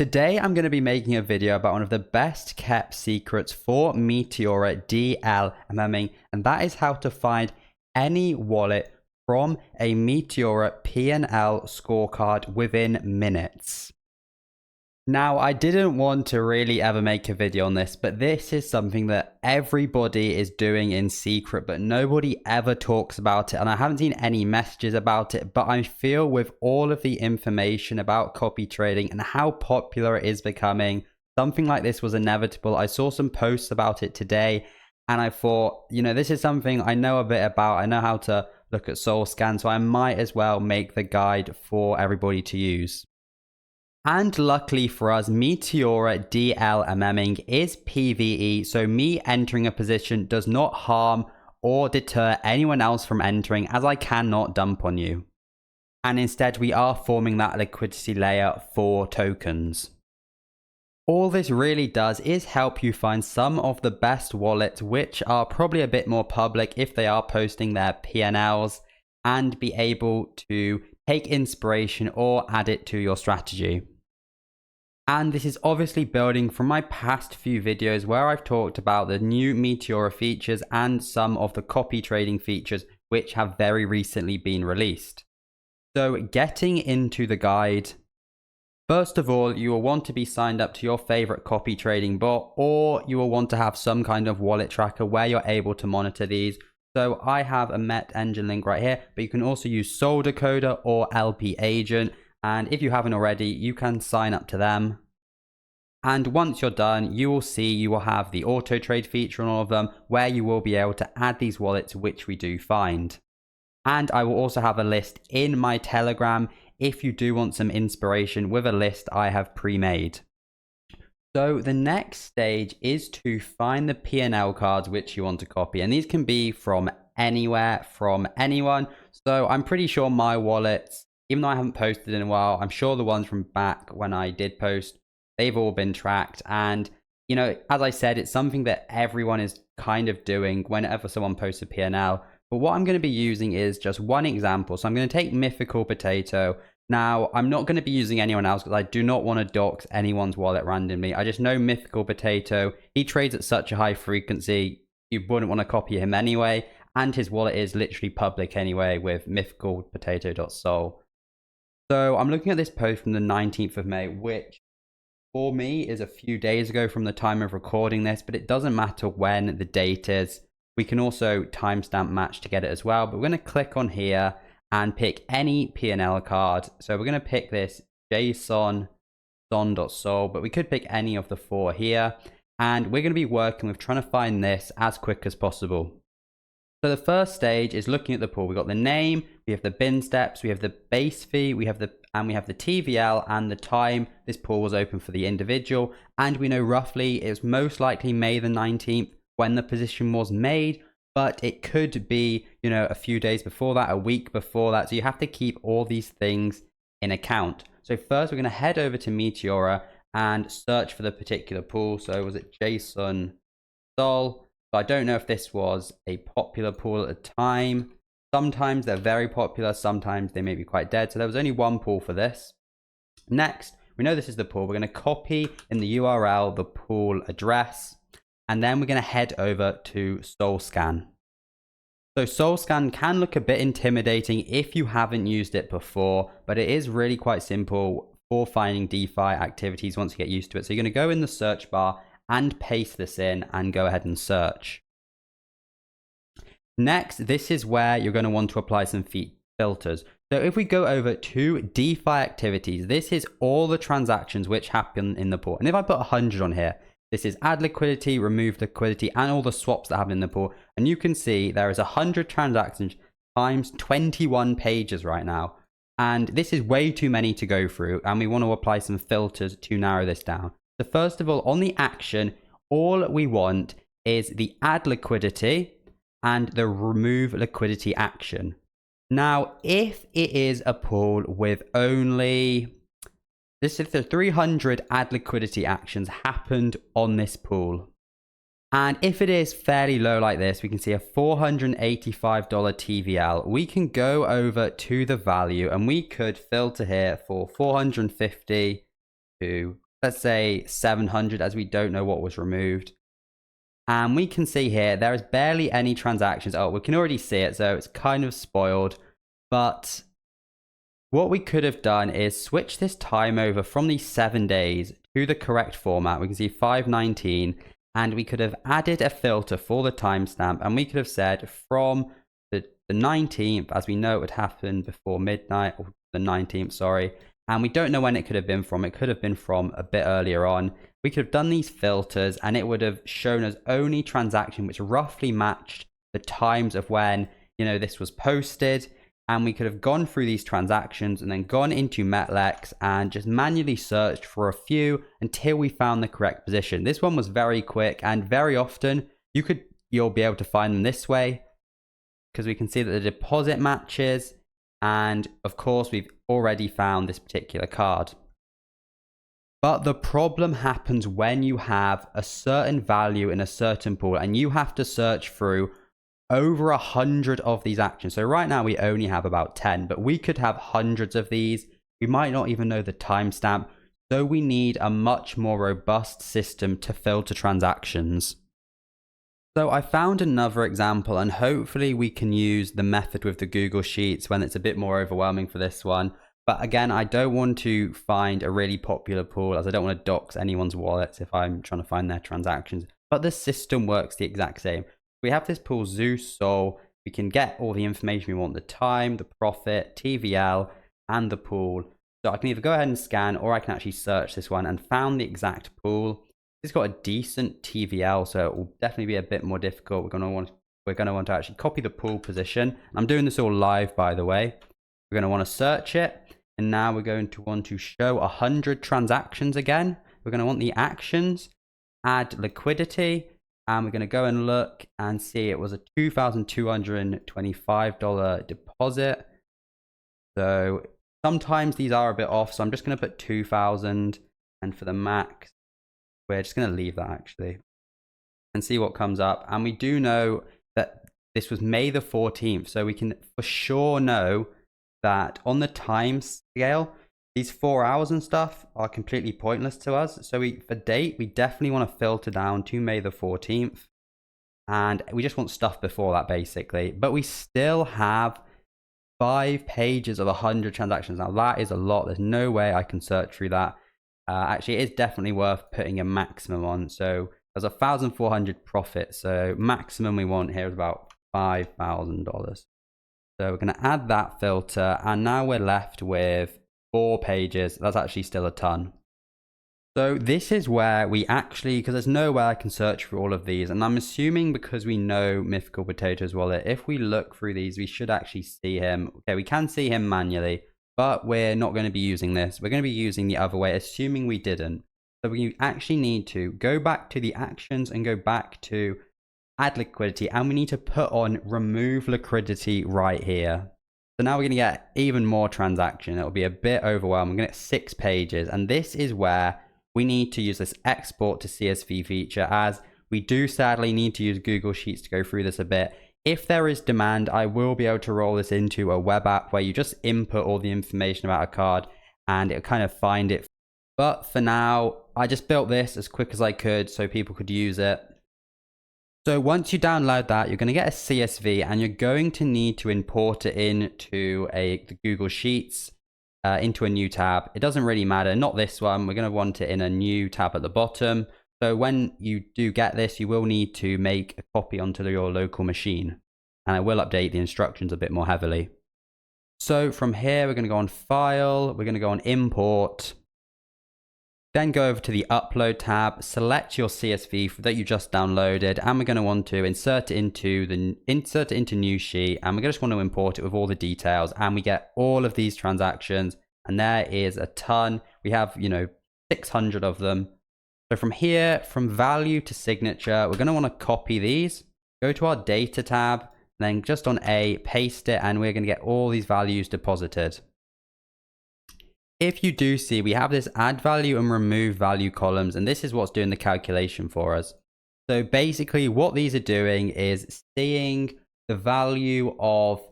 Today I'm going to be making a video about one of the best kept secrets for Meteora DLMM, and that is how to find any wallet from a Meteora P&L scorecard within minutes. Now, I didn't want to really ever make a video on this, but this is something that everybody is doing in secret, but nobody ever talks about it. And I haven't seen any messages about it, but I feel with all of the information about copy trading and how popular it is becoming, something like this was inevitable. I saw some posts about it today, and I thought, this is something I know a bit about. I know how to look at SolScan, so I might as well make the guide for everybody to use. And luckily for us, Meteora DLMM is PvE, so me entering a position does not harm or deter anyone else from entering, as I cannot dump on you. And instead, we are forming that liquidity layer for tokens. All this really does is help you find some of the best wallets, which are probably a bit more public if they are posting their P&Ls, and be able to take inspiration or add it to your strategy. And this is obviously building from my past few videos where I've talked about the new Meteora features and some of the copy trading features which have very recently been released. So getting into the guide, first of all, you will want to be signed up to your favorite copy trading bot, or you will want to have some kind of wallet tracker where you're able to monitor these. So I have a Met Engine link right here, but you can also use Sol Decoder or LP Agent. And if you haven't already, you can sign up to them. And once you're done, you will see you will have the auto trade feature on all of them, where you will be able to add these wallets, which we do find. And I will also have a list in my Telegram if you do want some inspiration with a list I have pre-made. So the next stage is to find the P&L cards which you want to copy. And these can be from anywhere, from anyone. So I'm pretty sure my wallets, even though I haven't posted in a while, I'm sure the ones from back when I did post, they've all been tracked. And, as I said, it's something that everyone is kind of doing whenever someone posts a P&L. But what I'm going to be using is just one example. So I'm going to take Mythical Potato. Now, I'm not going to be using anyone else because I do not want to dox anyone's wallet randomly. I just know Mythical Potato. He trades at such a high frequency, you wouldn't want to copy him anyway. And his wallet is literally public anyway with mythicalpotato.sol. So I'm looking at this post from the 19th of May, which for me is a few days ago from the time of recording this, but it doesn't matter when the date is. We can also timestamp match to get it as well, but we're going to click on here and pick any P&L card. So we're going to pick this JSON, son.sol, but we could pick any of the four here. And we're going to be working with trying to find this as quick as possible. So the first stage is looking at the pool. We've got the name, we have the bin steps, we have the base fee, we have the TVL and the time this pool was open for the individual. And we know roughly it's most likely May the 19th when the position was made, but it could be, a few days before that, a week before that. So you have to keep all these things in account. So first we're going to head over to Meteora and search for the particular pool. So was it JSON Sol? So I don't know if this was a popular pool at the time. Sometimes they're very popular, sometimes they may be quite dead. So there was only one pool for this. Next, we know this is the pool. We're going to copy in the URL the pool address, and then we're going to head over to SolScan. So SolScan can look a bit intimidating if you haven't used it before, but it is really quite simple for finding DeFi activities once you get used to it. So you're going to go in the search bar and paste this in and go ahead and search. Next, this is where you're going to want to apply some filters. So if we go over to DeFi activities, this is all the transactions which happen in the pool. And if I put 100 on here, this is add liquidity, remove liquidity, and all the swaps that happen in the pool. And you can see there is 100 transactions times 21 pages right now. And this is way too many to go through. And we want to apply some filters to narrow this down. So first of all, on the action, all we want is the add liquidity and the remove liquidity action. Now, if it is a pool with only, if the 300 add liquidity actions happened on this pool, and if it is fairly low like this, we can see a $485 TVL. We can go over to the value and we could filter here for 450 to let's say 700, as we don't know what was removed. And we can see here, there is barely any transactions. Oh, we can already see it, so it's kind of spoiled. But what we could have done is switch this time over from these 7 days to the correct format. We can see 519, and we could have added a filter for the timestamp, and we could have said from the 19th, as we know it would happen before midnight, or the 19th, sorry. And we don't know when it could have been from. It could have been from a bit earlier on. We could have done these filters, and it would have shown us only transaction which roughly matched the times of when, this was posted. And we could have gone through these transactions and then gone into Metlex and just manually searched for a few until we found the correct position. This one was very quick, and very often you'll be able to find them this way, because we can see that the deposit matches. And of course, we've already found this particular card. But the problem happens when you have a certain value in a certain pool and you have to search through over 100 of these actions. So right now we only have about 10, but we could have hundreds of these. We might not even know the timestamp. So we need a much more robust system to filter transactions. So I found another example, and hopefully we can use the method with the Google Sheets when it's a bit more overwhelming for this one. But again, I don't want to find a really popular pool, as I don't want to dox anyone's wallets if I'm trying to find their transactions. But the system works the exact same. We have this pool Zeus, so we can get all the information we want: the time, the profit, TVL, and the pool. So I can either go ahead and scan, or I can actually search this one and found the exact pool. It's got a decent TVL, so it will definitely be a bit more difficult. We're going to want to actually copy the pool position. I'm doing this all live, by the way. We're going to want to search it, and now we're going to want to show 100 transactions again. We're going to want the actions, add liquidity, and we're going to go and look and see it was a $2,225 deposit. So sometimes these are a bit off, so I'm just going to put 2,000, and for the max, we're just going to leave that actually and see what comes up. And we do know that this was May the 14th. So we can for sure know that on the time scale, these 4 hours and stuff are completely pointless to us. So for date, we definitely want to filter down to May the 14th. And we just want stuff before that basically. But we still have 5 pages of 100 transactions. Now that is a lot. There's no way I can search through that. Actually, it is definitely worth putting a maximum on. So there's 1,400 profit. So maximum we want here is about $5,000. So we're going to add that filter, and now we're left with 4 pages. That's actually still a ton. So this is where we actually, because there's no way I can search for all of these, and I'm assuming because we know Mythical Potatoes Wallet, if we look through these, we should actually see him. Okay, we can see him manually. But we're not going to be using this. We're going to be using the other way, assuming we didn't. So we actually need to go back to the actions and go back to add liquidity. And we need to put on remove liquidity right here. So now we're going to get even more transaction. It'll be a bit overwhelming. We're going to get 6 pages. And this is where we need to use this export to CSV feature, as we do sadly need to use Google Sheets to go through this a bit. If there is demand, I will be able to roll this into a web app where you just input all the information about a card and it'll kind of find it. But for now, I just built this as quick as I could so people could use it. So once you download that, you're going to get a CSV, and you're going to need to import it into the Google Sheets, into a new tab. It doesn't really matter, not this one. We're going to want it in a new tab at the bottom. So when you do get this, you will need to make a copy onto your local machine. And I will update the instructions a bit more heavily. So from here, we're going to go on File. We're going to go on Import. Then go over to the Upload tab. Select your CSV that you just downloaded. And we're going to want to insert it into New Sheet. And we're going to just want to import it with all the details. And we get all of these transactions. And there is a ton. We have, 600 of them. So from here, from value to signature, we're going to want to copy these, go to our data tab, then just on A, paste it, and we're going to get all these values deposited. If you do see, we have this add value and remove value columns, and this is what's doing the calculation for us. So basically what these are doing is seeing the value of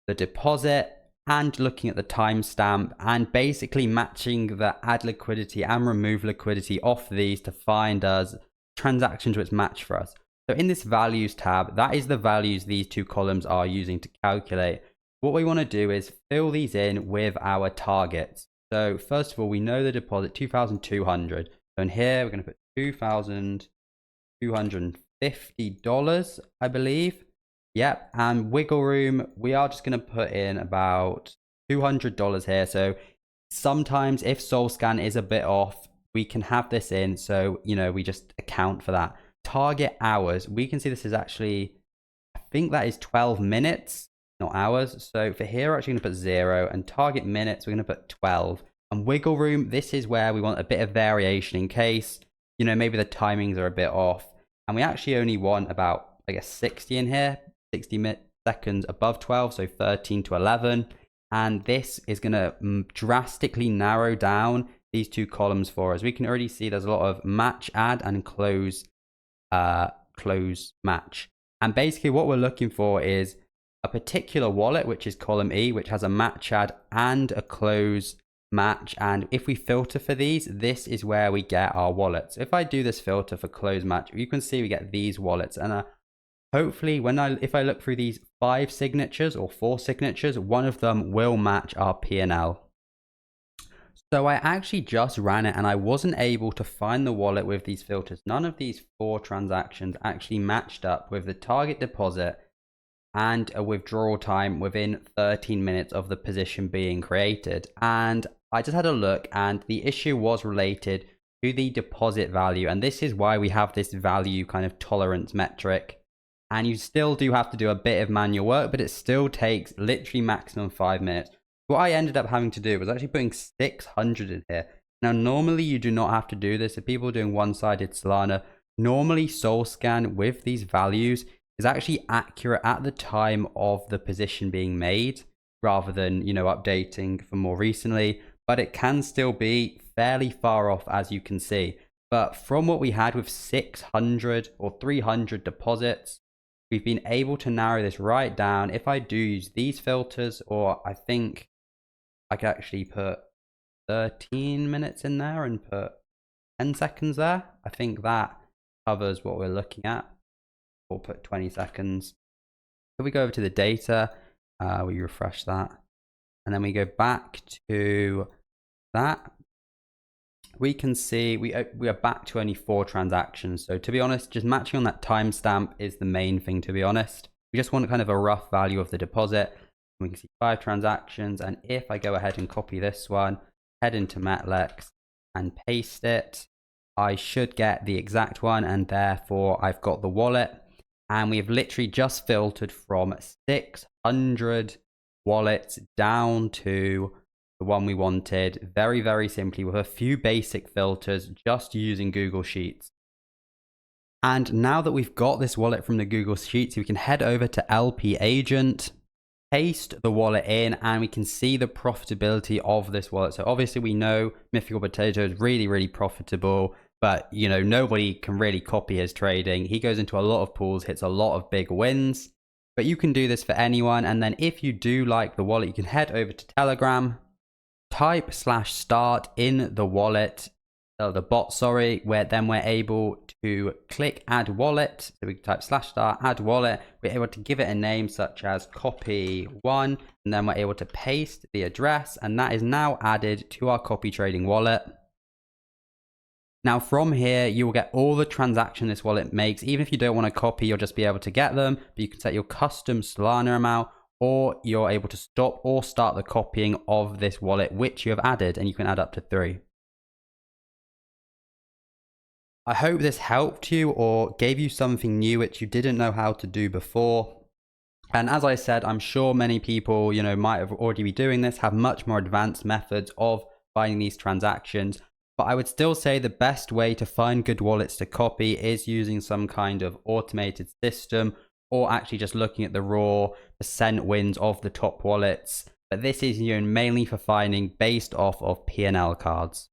the deposit and looking at the timestamp and basically matching the add liquidity and remove liquidity off these to find us transactions which match for us. So in this values tab, that is the values these two columns are using to calculate. What we want to do is fill these in with our targets. So first of all, we know the deposit 2,200. So in here, we're going to put $2,250, I believe. Yep, and wiggle room, we are just going to put in about $200 here. So sometimes if SolScan is a bit off, we can have this in. So, you know, we just account for that. Target hours, we can see this is actually, I think that is 12 minutes, not hours. So for here, we're actually going to put 0, and target minutes, we're going to put 12. And wiggle room, this is where we want a bit of variation in case, you know, maybe the timings are a bit off. And we actually only want about, I guess, 60 in here. 60 seconds above 12, so 13 to 11. And this is going to drastically narrow down these two columns for us. We can already see there's a lot of match add and close match. And basically what we're looking for is a particular wallet, which is column E, which has a match add and a close match. And if we filter for these, this is where we get our wallets. If I do this filter for close match, you can see we get these wallets. And hopefully, if I look through these 5 signatures or 4 signatures, one of them will match our P&L. So I actually just ran it and I wasn't able to find the wallet with these filters. None of these 4 transactions actually matched up with the target deposit and a withdrawal time within 13 minutes of the position being created. And I just had a look, and the issue was related to the deposit value. And this is why we have this value kind of tolerance metric. And you still do have to do a bit of manual work, but it still takes literally maximum 5 minutes. What I ended up having to do was actually putting 600 in here. Now, normally you do not have to do this. If people are doing one-sided Solana, normally SolScan with these values is actually accurate at the time of the position being made, rather than, you know, updating for more recently. But it can still be fairly far off, as you can see. But from what we had with 600 or 300 deposits, we've been able to narrow this right down. If I do use these filters, or I think I could actually put 13 minutes in there and put 10 seconds there. I think that covers what we're looking at. We'll put 20 seconds. If we go over to the data, we refresh that. And then we go back to that. We can see we are back to only 4 transactions. So to be honest, just matching on that timestamp is the main thing, to be honest. We just want kind of a rough value of the deposit. We can see 5 transactions. And if I go ahead and copy this one, head into Metlex and paste it, I should get the exact one. And therefore I've got the wallet. And we've literally just filtered from 600 wallets down to the one we wanted, very, very simply with a few basic filters, just using Google Sheets. And now that we've got this wallet from the Google Sheets, we can head over to LP Agent, paste the wallet in, and we can see the profitability of this wallet. So obviously we know Mythical Potato is really, really profitable, but you know, nobody can really copy his trading. He goes into a lot of pools, hits a lot of big wins, but you can do this for anyone. And then if you do like the wallet, you can head over to Telegram, type /start in the wallet, the bot, sorry, where then we're able to click add wallet. So we type /start, add wallet. We're able to give it a name such as copy 1, and then we're able to paste the address, and that is now added to our copy trading wallet. Now from here, you will get all the transactions this wallet makes. Even if you don't want to copy, you'll just be able to get them, but you can set your custom Solana amount, or you're able to stop or start the copying of this wallet, which you have added, and you can add up to 3. I hope this helped you or gave you something new which you didn't know how to do before. And as I said, I'm sure many people, you know, might have already be doing this, have much more advanced methods of finding these transactions. But I would still say the best way to find good wallets to copy is using some kind of automated system, or actually just looking at the raw percent wins of the top wallets. But this is, you know, mainly for finding based off of P&L cards.